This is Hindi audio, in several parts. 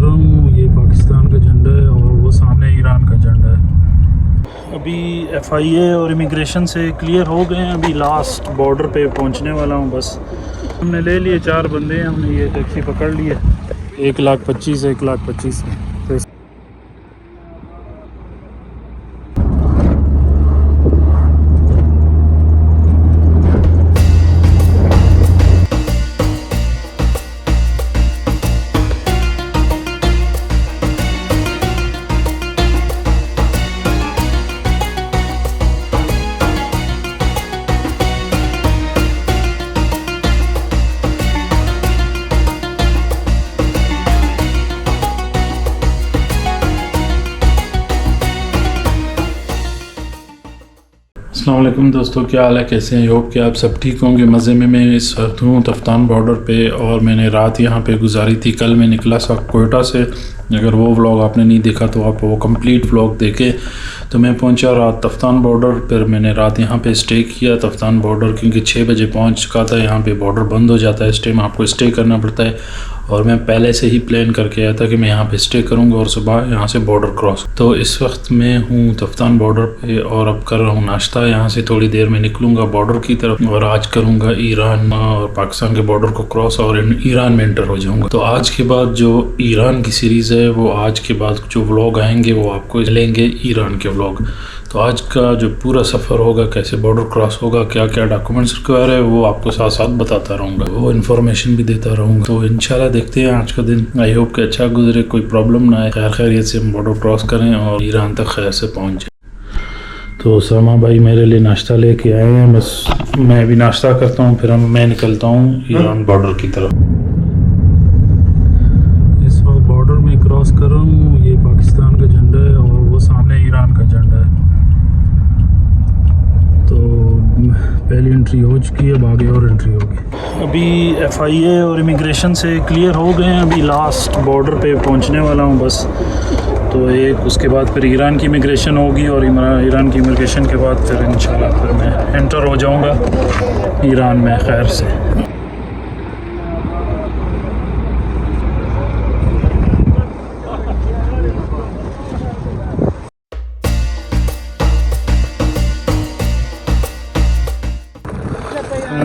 रहा हूँ, ये पाकिस्तान का झंडा है और वो सामने ईरान का झंडा है। अभी FIA और इमिग्रेशन से क्लियर हो गए हैं, अभी लास्ट बॉर्डर पे पहुँचने वाला हूँ। बस हमने ले लिए 4 बंदे हैं, हमने ये टैक्सी पकड़ ली है 1,25,000 में। तो अस्सलाम वालेकुम दोस्तों, क्या हाल है, कैसे हैं? होप कि आप सब ठीक होंगे, मज़े में। मैं इस वक्त हूँ तफ्तान बॉर्डर पे और मैंने रात यहाँ पे गुजारी थी। कल मैं निकला था कोयटा से, अगर वो व्लॉग आपने नहीं देखा तो आप वो कंप्लीट व्लॉग देखें। तो मैं पहुँचा रात तफ्तान बॉर्डर पर, मैंने रात यहाँ पे स्टे किया तफ्तान बॉर्डर, क्योंकि 6 बजे पहुँच चुका था। यहाँ पे बॉर्डर बंद हो जाता है, इस टाइम आपको स्टे करना पड़ता है। और मैं पहले से ही प्लान करके आया था कि मैं यहाँ पे स्टे करूँगा और सुबह यहाँ से बॉर्डर क्रॉस। तो इस वक्त मैं हूँ तफ्तान बॉर्डर पे और अब कर रहा हूँ नाश्ता। यहाँ से थोड़ी देर में निकलूँगा बॉर्डर की तरफ और आज करूँगा ईरान और पाकिस्तान के बॉर्डर को क्रॉस और ईरान में एंटर हो जाऊँगा। तो आज के बाद जो ईरान की सीरीज़ है, वो आज के बाद जो व्लॉग आएंगे वो आपको लेंगे ईरान के व्लॉग। तो आज का जो पूरा सफ़र होगा, कैसे बॉर्डर क्रॉस होगा, क्या क्या डॉक्यूमेंट्स रिक्वायर है, वो आपको साथ साथ बताता रहूँगा, वो इन्फॉर्मेशन भी देता रहूँगा। तो इंशाल्लाह देखते हैं आज का दिन। आई होप कि अच्छा गुजरे, कोई प्रॉब्लम ना आए, खैर खैरियत से हम बॉर्डर क्रॉस करें और ईरान तक खैर से पहुँच जाए। तो सलमा भाई मेरे लिए नाश्ता लेके आए हैं, बस मैं भी नाश्ता करता हूँ, फिर मैं निकलता हूँ ईरान बॉर्डर की तरफ। इस वक्त बॉर्डर में क्रॉस कर रहा हूँ, ये पाकिस्तान का झंडा है और वो सामने ईरान का झंडा है। तो पहली एंट्री हो चुकी है, अब आगे और एंट्री होगी। अभी FIA और इमिग्रेशन से क्लियर हो गए हैं, अभी लास्ट बॉर्डर पे पहुंचने वाला हूं बस। तो एक उसके बाद फिर ईरान की इमिग्रेशन होगी और ईरान की इमिग्रेशन के बाद फिर इंशाल्लाह फिर मैं एंटर हो जाऊंगा ईरान में खैर से।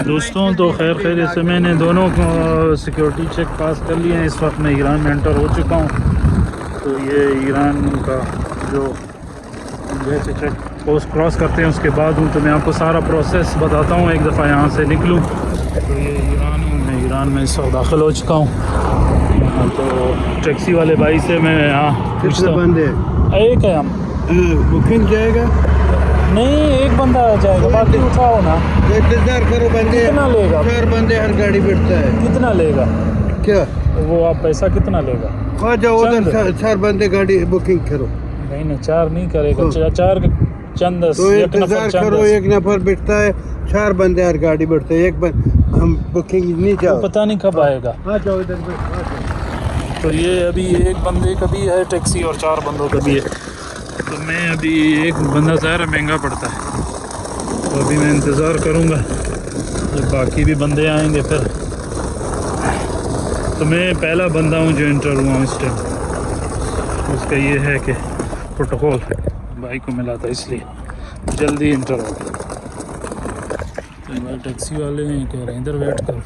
दोस्तों तो खैर से मैंने दोनों सिक्योरिटी चेक पास कर लिए हैं। इस वक्त मैं ईरान में एंटर हो चुका हूँ। तो ये ईरान का जो जैसे चेक पोस्ट क्रॉस करते हैं उसके बाद हूँ, तो मैं आपको सारा प्रोसेस बताता हूँ एक दफ़ा यहाँ से निकलूँ। तो ये ईरान हूँ, मैं ईरान में इस वक्त दाखिल हो चुका हूँ। तो टैक्सी वाले भाई से मैं यहाँ कितने बंदे एक है, हम बुकिंग जाएगा? नहीं, एक बंदा आ जाएगा, बाकी उठाओ ना। इंतजार करो बंदे, कितना लेगा? 4 बंदे हर गाड़ी बैठता है। कितना लेगा? क्या वो आप पैसा कितना लेगा? आ जाओ उधर, 4 बंदे गाड़ी बुकिंग करो। नहीं 4 नहीं करेगा, 4 चंद 10। तो इंतजार करो, एक नफर बैठता है, 4 बंदे हर गाड़ी बैठते हैं। एक हम बुकिंग नहीं जाओ, पता नहीं कब आएगा। आ जाओ इधर। तो ये अभी एक बंदे का भी है टैक्सी और 4 बंदों का भी है। तो मैं अभी एक बंदा ज़्यादा महंगा पड़ता है, तो अभी मैं इंतज़ार करूँगा जब बाकी भी बंदे आएंगे फिर। तो मैं पहला बंदा हूँ जो इंटर हुआ हूँ इस टाइम। उसका ये है कि प्रोटोकॉल भाई को मिला था, इसलिए जल्दी इंटर हो गया। तो भाई टैक्सी वाले हैं, कह रहे हैं इधर वेट करो।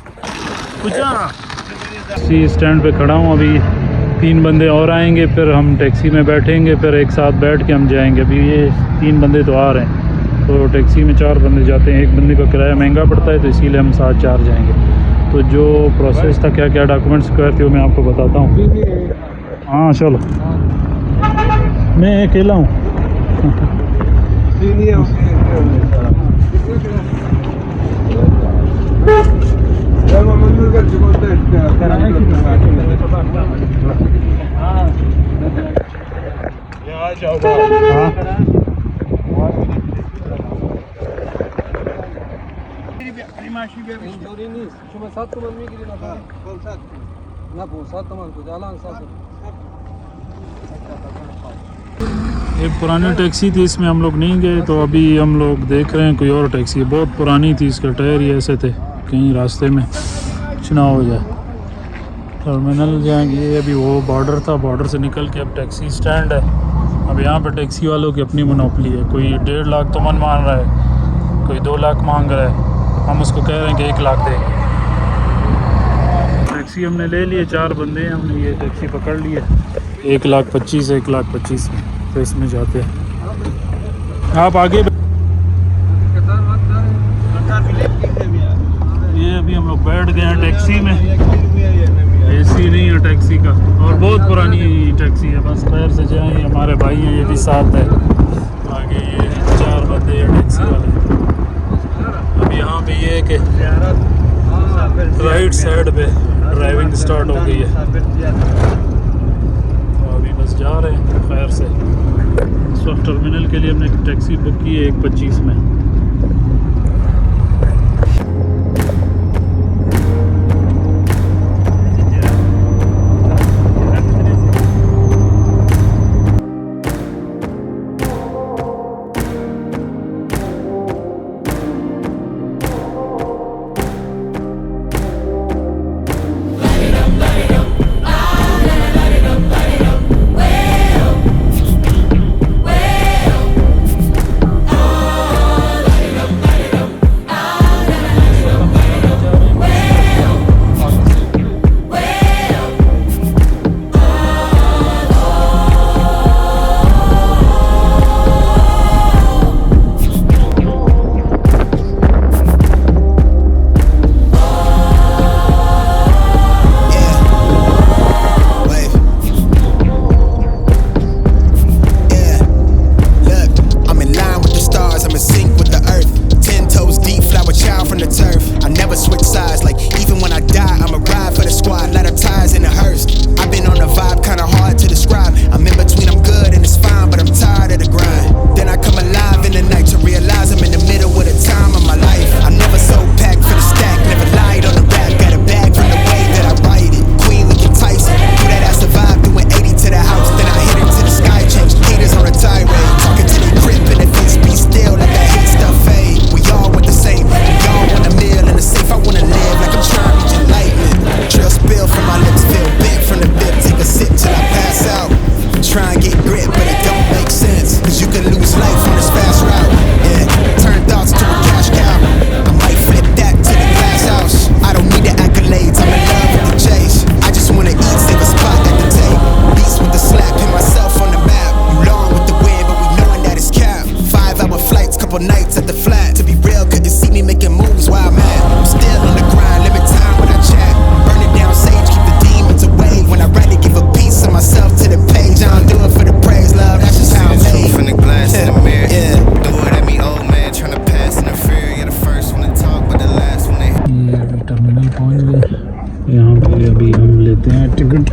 टैक्सी स्टैंड पे खड़ा हूँ, अभी 3 बंदे और आएंगे, फिर हम टैक्सी में बैठेंगे, फिर एक साथ बैठ के हम जाएंगे। अभी ये 3 बंदे तो आ रहे हैं, तो टैक्सी में 4 बंदे जाते हैं। एक बंदे का किराया महंगा पड़ता है, तो इसीलिए हम साथ 4 जाएंगे। तो जो प्रोसेस था, क्या क्या डॉक्यूमेंट्स रिक्वायर थे, वो मैं आपको बताता हूँ। हाँ चलो, मैं अकेला हूँ। एक पुरानी टैक्सी थी, इसमें हम लोग नहीं गए, तो अभी हम लोग देख रहे हैं कोई और टैक्सी है। बहुत पुरानी थी, इसका टायर ही ऐसे थे, कहीं रास्ते में कुछ ना हो जाए। टर्मिनल जाएंगे। ये अभी वो बॉर्डर था, बॉर्डर से निकल के अब टैक्सी स्टैंड है। अब यहाँ पे टैक्सी वालों की अपनी मोनोपली है। कोई 1.5 लाख तो मन मान रहा है, कोई 2 लाख मांग रहा है। हम उसको कह रहे हैं कि 1 लाख देंगे। टैक्सी हमने ले लिए, 4 बंदे हैं, हमने ये टैक्सी पकड़ ली है। 1,25,000 1,25,000 में तो इसमें जाते हैं। आप आगे ये अभी हम लोग बैठ गए हैं टैक्सी में। एसी नहीं है टैक्सी का, और बहुत पुरानी टैक्सी है। बस खैर से जाएँ, हमारे भाई हैं, ये भी साथ है। आगे ये 4 बंदे हैं टैक्सी वाले। अब यहाँ पे ये है कि राइट साइड पे ड्राइविंग स्टार्ट हो गई है, तो अभी बस जा रहे हैं खैर से। इस वक्त टर्मिनल के लिए हमने टैक्सी बुक की है 1,25,000 में।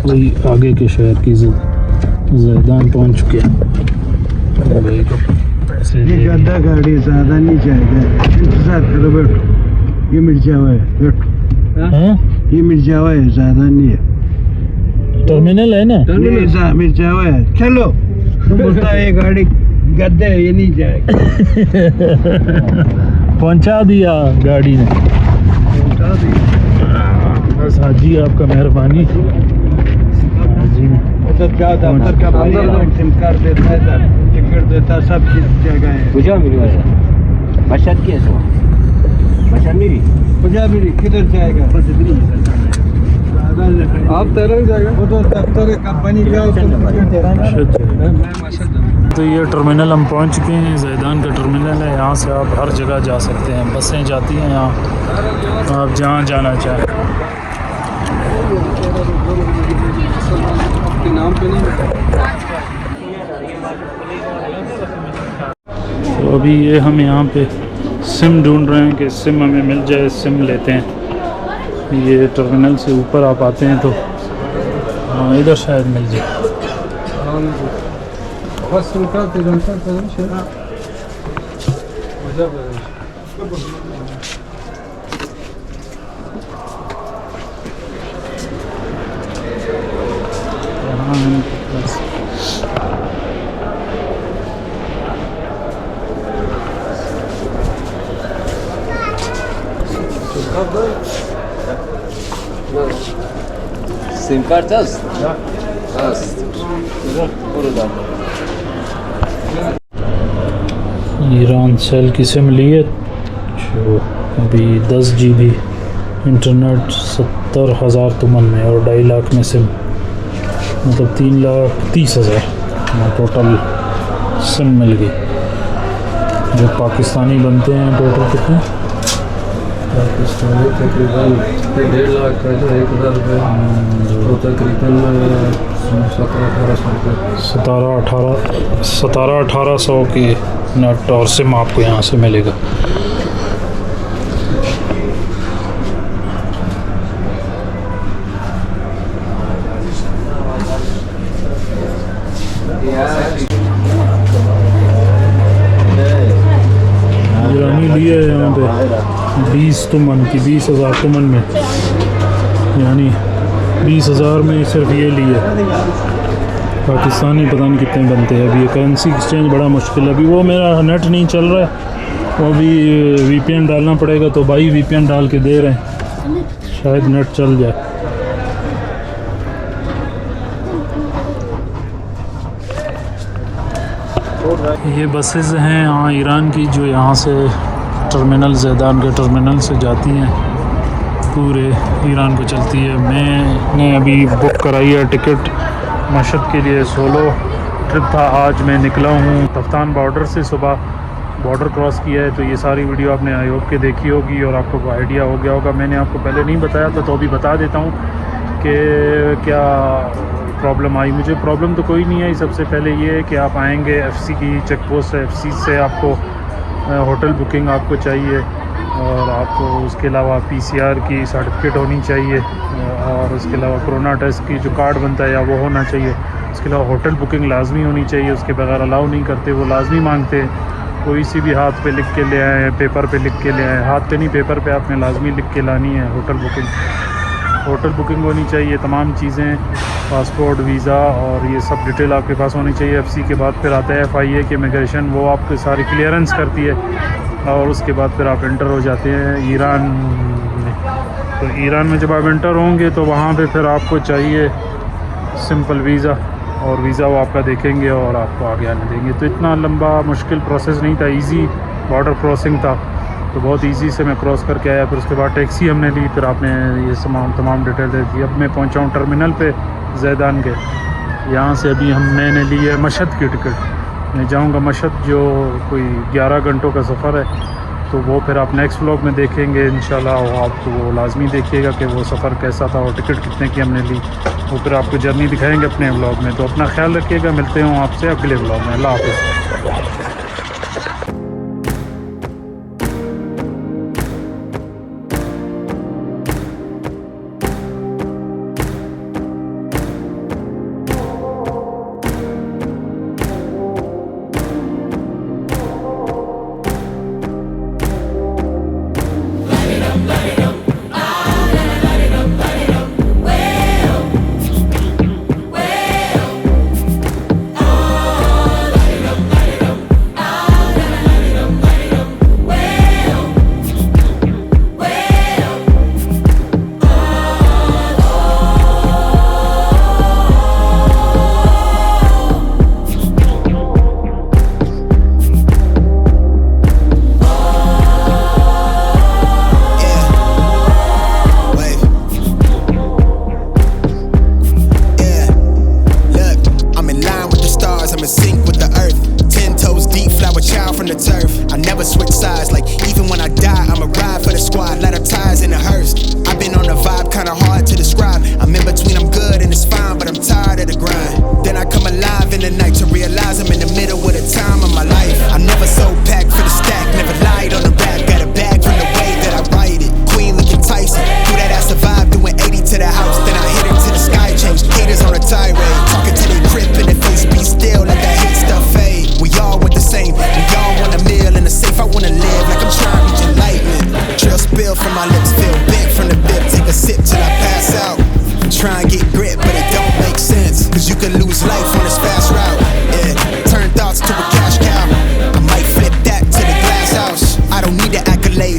कोई आगे के शहर की ज़ैदान पहुंच चुके हैं। भाई को पैसे ये गद्दा गाड़ी ज़्यादा नहीं चाहिए, इंतज़ार करो, बैठो। ये मिर्चा हुआ है, बैठो। ये मिर्चा हुआ है, ज़्यादा नहीं है। टर्मिनल है ना, ये मिर्चा हुआ है। चलो बोलता है ये गाड़ी गद्दे है, ये नहीं जाएगा। पहुंचा दिया गाड़ी ने, पहुंचा दिया। बस हाजी आपका मेहरबानी। दफ्तर का सिम कार्ड देता है, टिकट देता है, सब चीज जगह है। बचत की किधर जाएगा? आप तेरह जाएगा, वो तो दफ्तर कंपनी जाओ। तो ये टर्मिनल हम पहुंच चुके हैं, ज़ैदान का टर्मिनल है। यहाँ से आप हर जगह जा सकते हैं, बसें जाती हैं यहाँ, आप जहाँ जाना चाहें। तो अभी ये हम यहाँ पे सिम ढूंढ रहे हैं कि सिम हमें मिल जाए, सिम लेते हैं। ये टर्मिनल से ऊपर आप आते हैं तो हाँ, इधर शायद मिल जाए। Sim kart hast? Ja. Hast. Burada. Iran cell की सिम ली है जो अभी 10 GB इंटरनेट 70,000 तुमन में और 2.5 लाख में सिम, मतलब 3,30,000 टोटल सिम मिल गई। जो पाकिस्तानी बनते हैं टोटल कितने? पाकिस्तानी तकरीबन 1.5 लाख का जो 1,000 रुपये तो तकरीबन 17-18 की नेट और सिम आपको यहाँ से मिलेगा। ईरानी लिए यहाँ पे 20 तुमन की, 20,000 तुमन में, यानी 20,000 में सिर्फ ये लिए। पाकिस्तानी पता नहीं कितने बनते हैं। अभी ये करेंसी एक्सचेंज बड़ा मुश्किल है। अभी वो मेरा नेट नहीं चल रहा है, वो अभी VPN डालना पड़ेगा, तो भाई VPN डाल के दे रहे हैं, शायद नेट चल जाए। ये बसेस हैं यहाँ ईरान की जो यहाँ से टर्मिनल, ज़ैदान के टर्मिनल से जाती हैं, पूरे ईरान को चलती है। मैंने अभी बुक कराई है टिकट मशहद के लिए। सोलो ट्रिप था। आज मैं निकला हूँ तफ्तान बॉर्डर से, सुबह बॉर्डर क्रॉस किया है। तो ये सारी वीडियो आपने आई होप के देखी होगी और आपको आइडिया हो गया होगा। मैंने आपको पहले नहीं बताया था तो अभी बता देता हूँ कि क्या प्रॉब्लम आई। मुझे प्रॉब्लम तो कोई नहीं आई। सबसे पहले ये है कि आप आएंगे FC की चेक पोस्ट है, FC से आपको होटल बुकिंग आपको चाहिए, और आपको उसके अलावा PCR की सर्टिफिकेट होनी चाहिए, और उसके अलावा कोरोना टेस्ट की जो कार्ड बनता है या वो होना चाहिए। उसके अलावा होटल बुकिंग लाजमी होनी चाहिए, उसके बगैर अलाउ नहीं करते, वो लाजमी मांगते हैं। कोई सी भी हाथ पे लिख के ले आए, पेपर पे लिख के ले आए, हाथ पे नहीं पेपर पे आपने लाजमी लिख के लानी है होटल बुकिंग होनी चाहिए। तमाम चीज़ें, पासपोर्ट, वीज़ा और ये सब डिटेल आपके पास होनी चाहिए। FC के बाद फिर आता है FIA की इमिग्रेशन, वो आपकी सारी क्लियरेंस करती है, और उसके बाद फिर आप इंटर हो जाते हैं ईरान में। तो ईरान में जब आप इंटर होंगे तो वहाँ पे फिर आपको चाहिए सिंपल वीज़ा, और वीज़ा वो आपका देखेंगे और आपको आगे आने देंगे। तो इतना लंबा मुश्किल प्रोसेस नहीं था, इजी बॉर्डर क्रॉसिंग था, तो बहुत इजी से मैं क्रॉस करके आया। फिर उसके बाद टैक्सी हमने ली, फिर आपने ये तमाम डिटेल दे दी। अब मैं पहुंचा हूँ टर्मिनल पे ज़ैदान के। यहाँ से अभी मैंने ली है मशहद की टिकट। मैं जाऊँगा मशहद, जो कोई 11 घंटों का सफ़र है। तो वो फिर आप नेक्स्ट व्लॉग में देखेंगे इंशाल्लाह। आपको वो लाजमी देखिएगा कि वो सफ़र कैसा था और टिकट कितने की हमने ली, वो फिर आपको जर्नी दिखाएंगे अपने व्लॉग में। तो अपना ख्याल रखिएगा, मिलते हूँ आपसे अगले व्लॉग में। अल्लाह हाफ़िज़।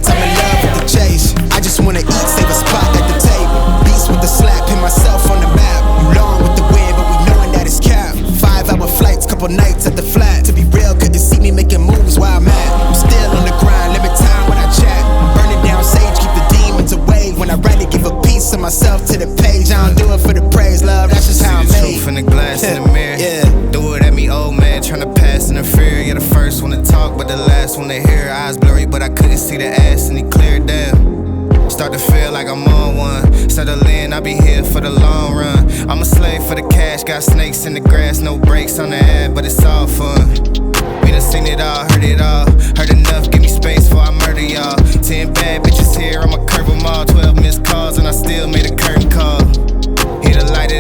I'm in love with the chase. I just wanna eat, save a spot at the table. Beats with the slap, hit myself on the back. last one to hear. Eyes blurry, but I couldn't see the ass, and he cleared down. Start to feel like I'm on one. Settle in, I'll be here for the long run. I'm a slave for the cash, got snakes in the grass, no brakes on the ad, but it's all fun.